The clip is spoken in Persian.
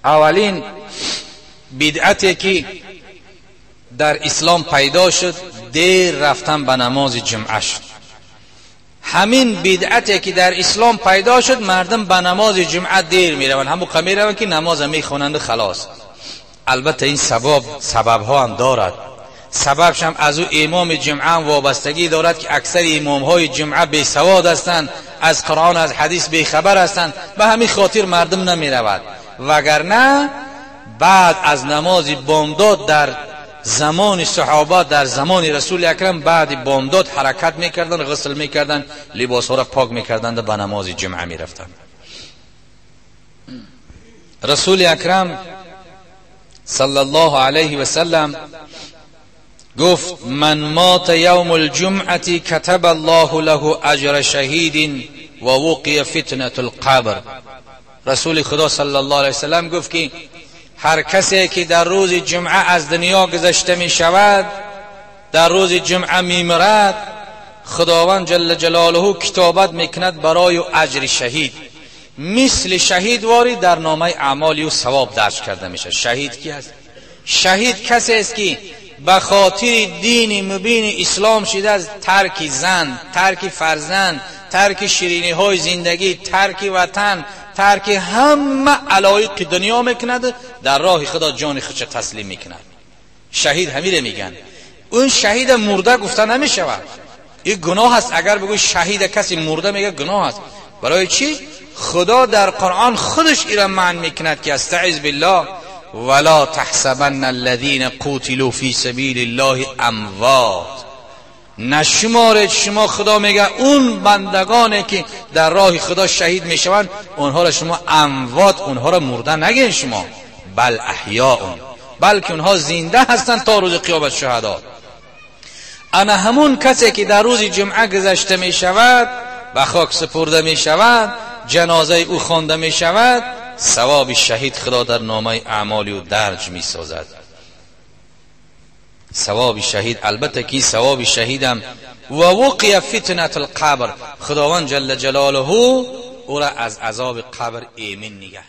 اولین بدعتی که در اسلام پیدا شد دیر رفتن به نماز جمعه شد. همین بدعتی که در اسلام پیدا شد مردم به نماز جمعه دیر میروند، همون قمی روند که نماز میخوانند خلاص. البته این سبب ها هم دارد. سببش هم از او امام جمعه هم وابستگی دارد که اکثر امام های جمعه بی سواد هستند، از قرآن از حدیث بی خبر هستند، به همین خاطر مردم نمی رود. وگرنه بعد از نماز بامداد در زمان صحابه، در زمان رسول اکرم، بعد بامداد حرکت میکردن، غسل میکردن، لباس ها را پاک میکردن و به نماز جمعه میرفتن. رسول اکرم صلی الله علیه و سلم گفت من مات یوم الجمعه کتب الله له اجر شهید و وقی فتنه القبر. رسول خدا صلی الله علیه و سلم گفت که هر کسی که در روز جمعه از دنیا گذشته می شود، در روز جمعه می مرد، خداوند جل جلاله کتابت میکند برای اجر شهید، مثل شهید واری در نامه اعمالی و ثواب درج کرده میشه. شهید کی است؟ شهید کسی است که به خاطر دین مبین اسلام شده از ترک زن، ترک فرزند، ترک شیرینی های زندگی، ترک وطن، ترک همه علایق دنیا میکند، در راه خدا جان خودش تسلیم میکند. شهید همیره میگن. اون شهید مرده گفته نمیشود. این گناه است. اگر بگوی شهید کسی مرده، میگه گناه است. برای چی؟ خدا در قرآن خودش ایرا معنی میکند که استعذ بالله ولا تحسبن الذين قتلوا في سبيل الله اموات. نشمارید شما، خدا میگه اون بندگانی که در راه خدا شهید میشوند اونها را شما اموات، اونها را مرده نگین شما، بل احیاء، بلکه اونها زنده هستند تا روز قیامت شهدا. انا همون کسی که در روز جمعه گذشته میشود، به خاک سپرده میشود، جنازه او خوانده میشود، ثواب شهید خدا در نامه اعمالی و درج میسازد. ثواب شهید، البته که ثواب شهیدم و وقی فتنه القبر، خداوند جل جلاله او را از عذاب قبر ایمن نگه